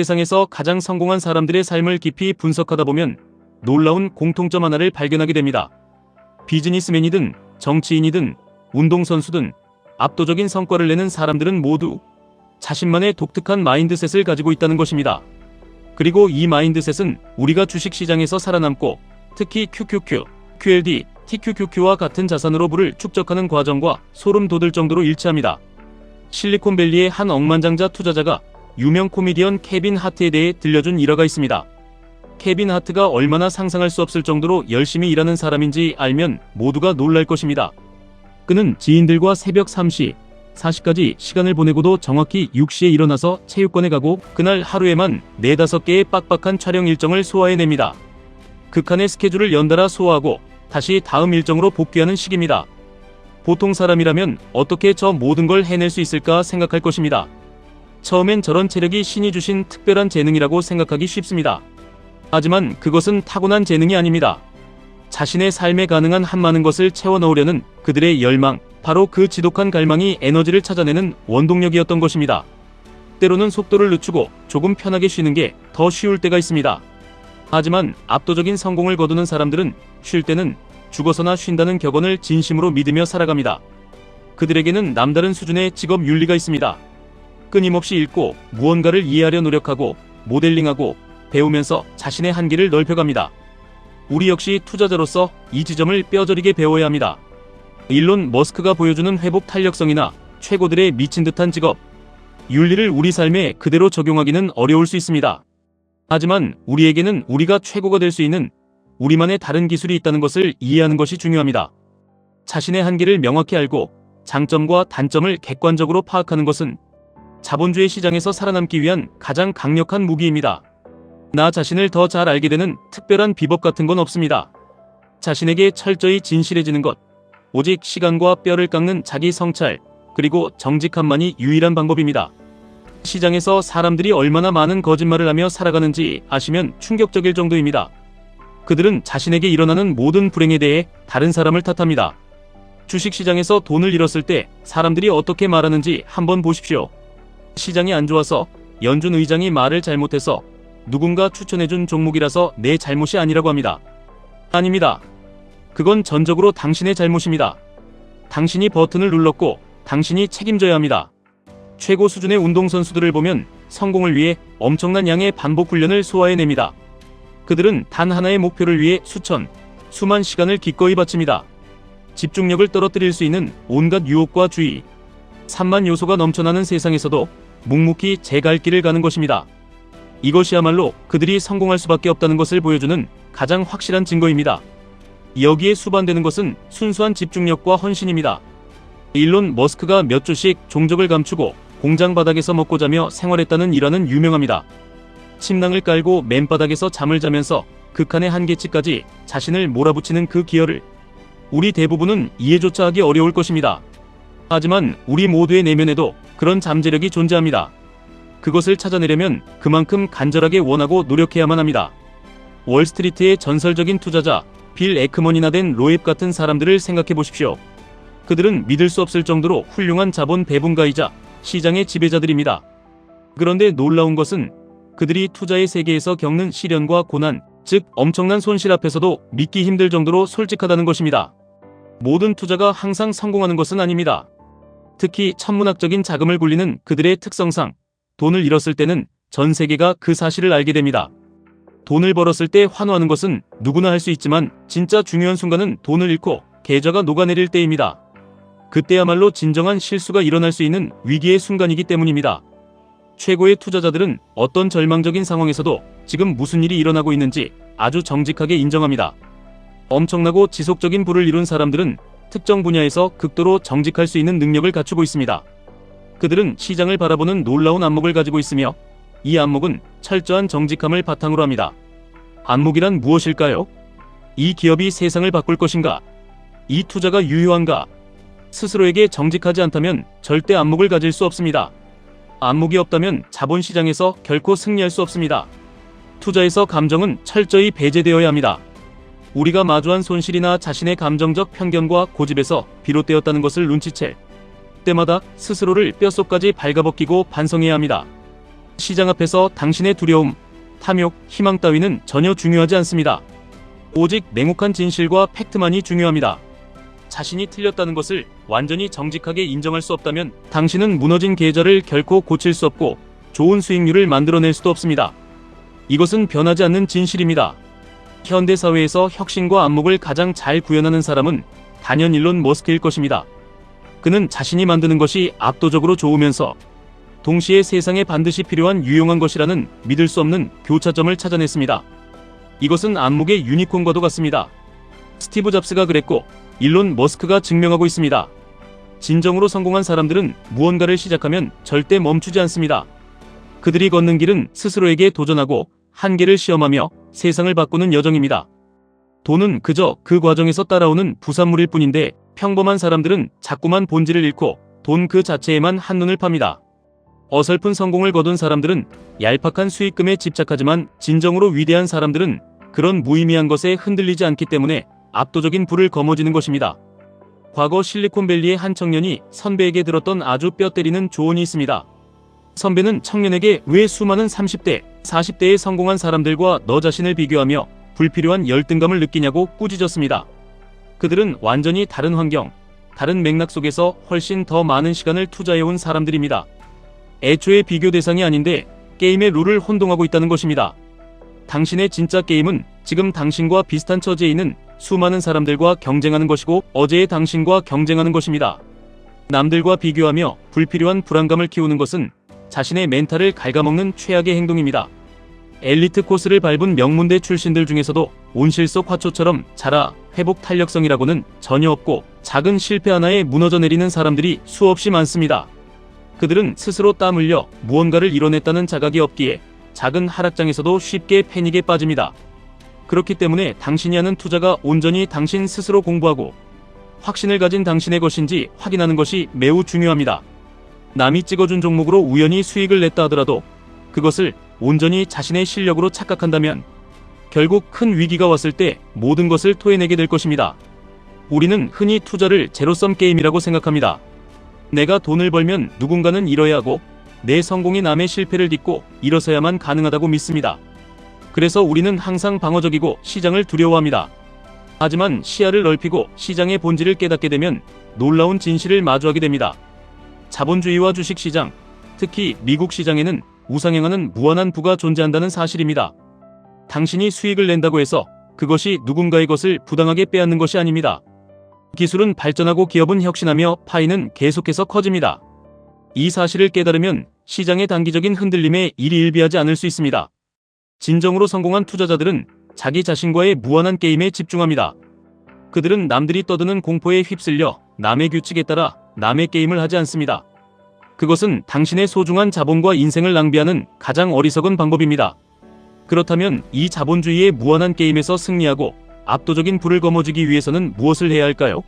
세상에서 가장 성공한 사람들의 삶을 깊이 분석하다 보면 놀라운 공통점 하나를 발견하게 됩니다. 비즈니스맨이든 정치인이든 운동선수든 압도적인 성과를 내는 사람들은 모두 자신만의 독특한 마인드셋을 가지고 있다는 것입니다. 그리고 이 마인드셋은 우리가 주식시장에서 살아남고 특히 QQQ, QLD, TQQQ와 같은 자산으로 부를 축적하는 과정과 소름 돋을 정도로 일치합니다. 실리콘밸리의 한 억만장자 투자자가 유명 코미디언 케빈 하트에 대해 들려준 일화가 있습니다. 케빈 하트가 얼마나 상상할 수 없을 정도로 열심히 일하는 사람인지 알면 모두가 놀랄 것입니다. 그는 지인들과 새벽 3시, 4시까지 시간을 보내고도 정확히 6시에 일어나서 체육관에 가고 그날 하루에만 4-5개의 빡빡한 촬영 일정을 소화해냅니다. 극한의 스케줄을 연달아 소화하고 다시 다음 일정으로 복귀하는 식입니다. 보통 사람이라면 어떻게 저 모든 걸 해낼 수 있을까 생각할 것입니다. 처음엔 저런 체력이 신이 주신 특별한 재능이라고 생각하기 쉽습니다. 하지만 그것은 타고난 재능이 아닙니다. 자신의 삶에 가능한 한 많은 것을 채워 넣으려는 그들의 열망, 바로 그 지독한 갈망이 에너지를 찾아내는 원동력이었던 것입니다. 때로는 속도를 늦추고 조금 편하게 쉬는 게 더 쉬울 때가 있습니다. 하지만 압도적인 성공을 거두는 사람들은 쉴 때는 죽어서나 쉰다는 격언을 진심으로 믿으며 살아갑니다. 그들에게는 남다른 수준의 직업 윤리가 있습니다. 끊임없이 읽고 무언가를 이해하려 노력하고 모델링하고 배우면서 자신의 한계를 넓혀갑니다. 우리 역시 투자자로서 이 지점을 뼈저리게 배워야 합니다. 일론 머스크가 보여주는 회복 탄력성이나 최고들의 미친 듯한 직업 윤리를 우리 삶에 그대로 적용하기는 어려울 수 있습니다. 하지만 우리에게는 우리가 최고가 될 수 있는 우리만의 다른 기술이 있다는 것을 이해하는 것이 중요합니다. 자신의 한계를 명확히 알고 장점과 단점을 객관적으로 파악하는 것은 자본주의 시장에서 살아남기 위한 가장 강력한 무기입니다. 나 자신을 더 잘 알게 되는 특별한 비법 같은 건 없습니다. 자신에게 철저히 진실해지는 것, 오직 시간과 뼈를 깎는 자기 성찰, 그리고 정직함만이 유일한 방법입니다. 시장에서 사람들이 얼마나 많은 거짓말을 하며 살아가는지 아시면 충격적일 정도입니다. 그들은 자신에게 일어나는 모든 불행에 대해 다른 사람을 탓합니다. 주식시장에서 돈을 잃었을 때 사람들이 어떻게 말하는지 한번 보십시오. 시장이 안 좋아서, 연준 의장이 말을 잘못해서, 누군가 추천해준 종목이라서 내 잘못이 아니라고 합니다. 아닙니다. 그건 전적으로 당신의 잘못입니다. 당신이 버튼을 눌렀고 당신이 책임져야 합니다. 최고 수준의 운동선수들을 보면 성공을 위해 엄청난 양의 반복 훈련을 소화해냅니다. 그들은 단 하나의 목표를 위해 수만 시간을 기꺼이 바칩니다. 집중력을 떨어뜨릴 수 있는 온갖 유혹과 주의, 산만 요소가 넘쳐나는 세상에서도 묵묵히 제 갈 길을 가는 것입니다. 이것이야말로 그들이 성공할 수밖에 없다는 것을 보여주는 가장 확실한 증거입니다. 여기에 수반되는 것은 순수한 집중력과 헌신입니다. 일론 머스크가 몇 주씩 종적을 감추고 공장 바닥에서 먹고 자며 생활했다는 일화는 유명합니다. 침낭을 깔고 맨바닥에서 잠을 자면서 극한의 한계치까지 자신을 몰아붙이는 그 기여를 우리 대부분은 이해조차 하기 어려울 것입니다. 하지만 우리 모두의 내면에도 그런 잠재력이 존재합니다. 그것을 찾아내려면 그만큼 간절하게 원하고 노력해야만 합니다. 월스트리트의 전설적인 투자자 빌 에크먼이나 댄 로앱 같은 사람들을 생각해 보십시오. 그들은 믿을 수 없을 정도로 훌륭한 자본 배분가이자 시장의 지배자들입니다. 그런데 놀라운 것은 그들이 투자의 세계에서 겪는 시련과 고난, 즉 엄청난 손실 앞에서도 믿기 힘들 정도로 솔직하다는 것입니다. 모든 투자가 항상 성공하는 것은 아닙니다. 특히 천문학적인 자금을 굴리는 그들의 특성상 돈을 잃었을 때는 전 세계가 그 사실을 알게 됩니다. 돈을 벌었을 때 환호하는 것은 누구나 할 수 있지만 진짜 중요한 순간은 돈을 잃고 계좌가 녹아내릴 때입니다. 그때야말로 진정한 실수가 일어날 수 있는 위기의 순간이기 때문입니다. 최고의 투자자들은 어떤 절망적인 상황에서도 지금 무슨 일이 일어나고 있는지 아주 정직하게 인정합니다. 엄청나고 지속적인 부를 이룬 사람들은 특정 분야에서 극도로 정직할 수 있는 능력을 갖추고 있습니다. 그들은 시장을 바라보는 놀라운 안목을 가지고 있으며 이 안목은 철저한 정직함을 바탕으로 합니다. 안목이란 무엇일까요? 이 기업이 세상을 바꿀 것인가? 이 투자가 유효한가? 스스로에게 정직하지 않다면 절대 안목을 가질 수 없습니다. 안목이 없다면 자본시장에서 결코 승리할 수 없습니다. 투자에서 감정은 철저히 배제되어야 합니다. 우리가 마주한 손실이나 자신의 감정적 편견과 고집에서 비롯되었다는 것을 눈치챌 때마다 스스로를 뼛속까지 발가벗기고 반성해야 합니다. 시장 앞에서 당신의 두려움, 탐욕, 희망 따위는 전혀 중요하지 않습니다. 오직 냉혹한 진실과 팩트만이 중요합니다. 자신이 틀렸다는 것을 완전히 정직하게 인정할 수 없다면 당신은 무너진 계좌를 결코 고칠 수 없고 좋은 수익률을 만들어낼 수도 없습니다. 이것은 변하지 않는 진실입니다. 현대 사회에서 혁신과 안목을 가장 잘 구현하는 사람은 단연 일론 머스크일 것입니다. 그는 자신이 만드는 것이 압도적으로 좋으면서 동시에 세상에 반드시 필요한 유용한 것이라는 믿을 수 없는 교차점을 찾아냈습니다. 이것은 안목의 유니콘과도 같습니다. 스티브 잡스가 그랬고 일론 머스크가 증명하고 있습니다. 진정으로 성공한 사람들은 무언가를 시작하면 절대 멈추지 않습니다. 그들이 걷는 길은 스스로에게 도전하고 한계를 시험하며 세상을 바꾸는 여정입니다. 돈은 그저 그 과정에서 따라오는 부산물일 뿐인데 평범한 사람들은 자꾸만 본질을 잃고 돈 그 자체에만 한눈을 팝니다. 어설픈 성공을 거둔 사람들은 얄팍한 수익금에 집착하지만 진정으로 위대한 사람들은 그런 무의미한 것에 흔들리지 않기 때문에 압도적인 부를 거머쥐는 것입니다. 과거 실리콘밸리의 한 청년이 선배에게 들었던 아주 뼈 때리는 조언이 있습니다. 선배는 청년에게 왜 수많은 30대, 40대의 성공한 사람들과 너 자신을 비교하며 불필요한 열등감을 느끼냐고 꾸짖었습니다. 그들은 완전히 다른 환경, 다른 맥락 속에서 훨씬 더 많은 시간을 투자해온 사람들입니다. 애초에 비교 대상이 아닌데 게임의 룰을 혼동하고 있다는 것입니다. 당신의 진짜 게임은 지금 당신과 비슷한 처지에 있는 수많은 사람들과 경쟁하는 것이고 어제의 당신과 경쟁하는 것입니다. 남들과 비교하며 불필요한 불안감을 키우는 것은 자신의 멘탈을 갉아먹는 최악의 행동입니다. 엘리트 코스를 밟은 명문대 출신들 중에서도 온실 속 화초처럼 자라 회복 탄력성이라고는 전혀 없고 작은 실패 하나에 무너져 내리는 사람들이 수없이 많습니다. 그들은 스스로 땀 흘려 무언가를 이뤄냈다는 자각이 없기에 작은 하락장에서도 쉽게 패닉에 빠집니다. 그렇기 때문에 당신이 하는 투자가 온전히 당신 스스로 공부하고 확신을 가진 당신의 것인지 확인하는 것이 매우 중요합니다. 남이 찍어준 종목으로 우연히 수익을 냈다 하더라도 그것을 온전히 자신의 실력으로 착각한다면 결국 큰 위기가 왔을 때 모든 것을 토해내게 될 것입니다. 우리는 흔히 투자를 제로섬 게임이라고 생각합니다. 내가 돈을 벌면 누군가는 잃어야 하고 내 성공이 남의 실패를 딛고 일어서야만 가능하다고 믿습니다. 그래서 우리는 항상 방어적이고 시장을 두려워합니다. 하지만 시야를 넓히고 시장의 본질을 깨닫게 되면 놀라운 진실을 마주하게 됩니다. 자본주의와 주식시장, 특히 미국 시장에는 우상향하는 무한한 부가 존재한다는 사실입니다. 당신이 수익을 낸다고 해서 그것이 누군가의 것을 부당하게 빼앗는 것이 아닙니다. 기술은 발전하고 기업은 혁신하며 파이는 계속해서 커집니다. 이 사실을 깨달으면 시장의 단기적인 흔들림에 일희일비하지 않을 수 있습니다. 진정으로 성공한 투자자들은 자기 자신과의 무한한 게임에 집중합니다. 그들은 남들이 떠드는 공포에 휩쓸려 남의 규칙에 따라 남의 게임을 하지 않습니다. 그것은 당신의 소중한 자본과 인생을 낭비하는 가장 어리석은 방법입니다. 그렇다면 이 자본주의의 무한한 게임에서 승리하고 압도적인 부를 거머쥐기 위해서는 무엇을 해야 할까요?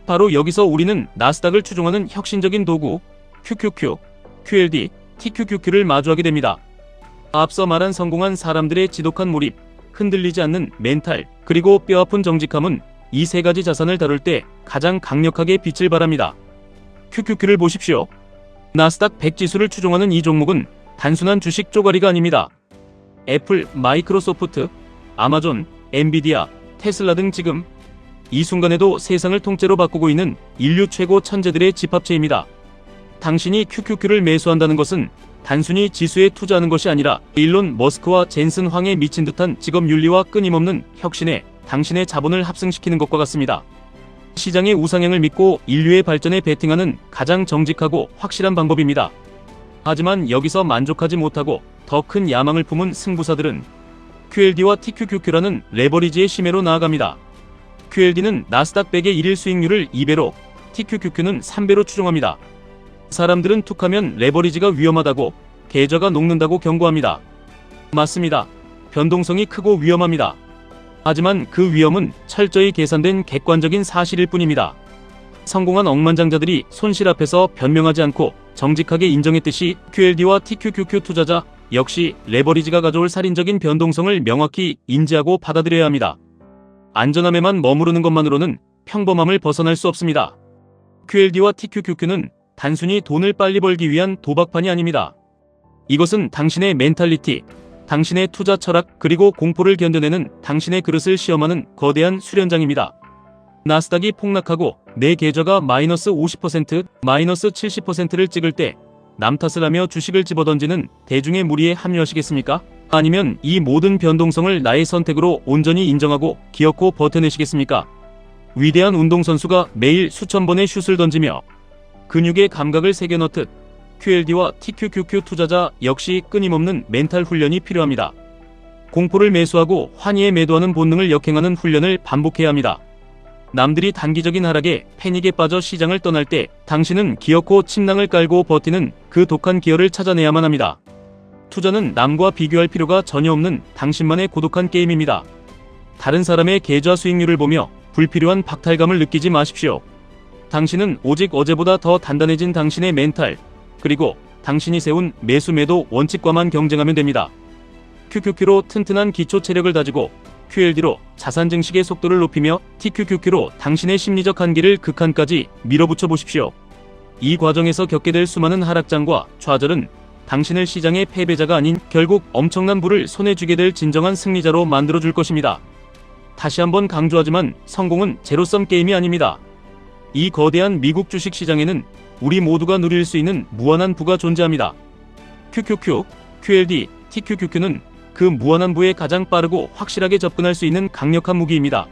바로 여기서 우리는 나스닥을 추종하는 혁신적인 도구 QQQ, QLD, TQQQ를 마주하게 됩니다. 앞서 말한 성공한 사람들의 지독한 몰입, 흔들리지 않는 멘탈, 그리고 뼈아픈 정직함은 이 세 가지 자산을 다룰 때 가장 강력하게 빛을 발합니다. QQQ를 보십시오. 나스닥 100 지수를 추종하는 이 종목은 단순한 주식 쪼가리가 아닙니다. 애플, 마이크로소프트, 아마존, 엔비디아, 테슬라 등 지금 이 순간에도 세상을 통째로 바꾸고 있는 인류 최고 천재들의 집합체입니다. 당신이 QQQ를 매수한다는 것은 단순히 지수에 투자하는 것이 아니라 일론 머스크와 젠슨 황에 미친 듯한 직업윤리와 끊임없는 혁신에 당신의 자본을 합승시키는 것과 같습니다. 시장의 우상향을 믿고 인류의 발전에 베팅하는 가장 정직하고 확실한 방법입니다. 하지만 여기서 만족하지 못하고 더 큰 야망을 품은 승부사들은 QLD와 TQQQ라는 레버리지의 심해로 나아갑니다. QLD는 나스닥 100의 1일 수익률을 2배로, TQQQ는 3배로 추정합니다. 사람들은 툭하면 레버리지가 위험하다고, 계좌가 녹는다고 경고합니다. 맞습니다. 변동성이 크고 위험합니다. 하지만 그 위험은 철저히 계산된 객관적인 사실일 뿐입니다. 성공한 억만장자들이 손실 앞에서 변명하지 않고 정직하게 인정했듯이 QLD와 TQQQ 투자자 역시 레버리지가 가져올 살인적인 변동성을 명확히 인지하고 받아들여야 합니다. 안전함에만 머무르는 것만으로는 평범함을 벗어날 수 없습니다. QLD와 TQQQ는 단순히 돈을 빨리 벌기 위한 도박판이 아닙니다. 이것은 당신의 멘탈리티, 당신의 투자 철학, 그리고 공포를 견뎌내는 당신의 그릇을 시험하는 거대한 수련장입니다. 나스닥이 폭락하고 내 계좌가 마이너스 50%, 마이너스 70%를 찍을 때 남 탓을 하며 주식을 집어던지는 대중의 무리에 합류하시겠습니까? 아니면 이 모든 변동성을 나의 선택으로 온전히 인정하고 기어코 버텨내시겠습니까? 위대한 운동선수가 매일 수천 번의 슛을 던지며 근육의 감각을 새겨넣듯 QLD와 TQQQ 투자자 역시 끊임없는 멘탈 훈련이 필요합니다. 공포를 매수하고 환희에 매도하는 본능을 역행하는 훈련을 반복해야 합니다. 남들이 단기적인 하락에 패닉에 빠져 시장을 떠날 때 당신은 기어코 침낭을 깔고 버티는 그 독한 기어를 찾아내야만 합니다. 투자는 남과 비교할 필요가 전혀 없는 당신만의 고독한 게임입니다. 다른 사람의 계좌 수익률을 보며 불필요한 박탈감을 느끼지 마십시오. 당신은 오직 어제보다 더 단단해진 당신의 멘탈, 그리고 당신이 세운 매수 매도 원칙과만 경쟁하면 됩니다. QQQ로 튼튼한 기초 체력을 다지고 QLD로 자산 증식의 속도를 높이며 TQQQ로 당신의 심리적 한계를 극한까지 밀어붙여 보십시오. 이 과정에서 겪게 될 수많은 하락장과 좌절은 당신을 시장의 패배자가 아닌 결국 엄청난 부를 손에 쥐게 될 진정한 승리자로 만들어줄 것입니다. 다시 한번 강조하지만 성공은 제로섬 게임이 아닙니다. 이 거대한 미국 주식 시장에는 우리 모두가 누릴 수 있는 무한한 부가 존재합니다. QQQ, QLD, TQQQ는 그 무한한 부에 가장 빠르고 확실하게 접근할 수 있는 강력한 무기입니다.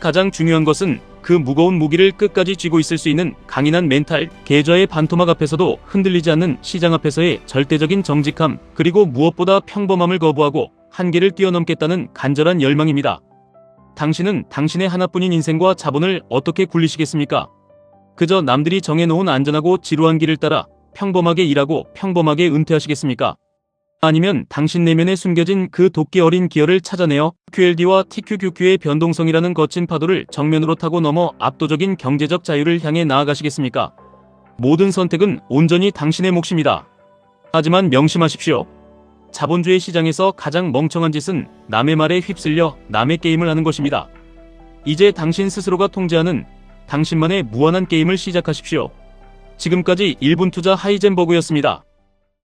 가장 중요한 것은 그 무거운 무기를 끝까지 쥐고 있을 수 있는 강인한 멘탈, 계좌의 반토막 앞에서도 흔들리지 않는 시장 앞에서의 절대적인 정직함, 그리고 무엇보다 평범함을 거부하고 한계를 뛰어넘겠다는 간절한 열망입니다. 당신은 당신의 하나뿐인 인생과 자본을 어떻게 굴리시겠습니까? 그저 남들이 정해놓은 안전하고 지루한 길을 따라 평범하게 일하고 평범하게 은퇴하시겠습니까? 아니면 당신 내면에 숨겨진 그 도끼 어린 기어를 찾아내어 QLD와 TQQQ의 변동성이라는 거친 파도를 정면으로 타고 넘어 압도적인 경제적 자유를 향해 나아가시겠습니까? 모든 선택은 온전히 당신의 몫입니다. 하지만 명심하십시오. 자본주의 시장에서 가장 멍청한 짓은 남의 말에 휩쓸려 남의 게임을 하는 것입니다. 이제 당신 스스로가 통제하는 당신만의 무한한 게임을 시작하십시오. 지금까지 1분 투자 하이젠버그였습니다.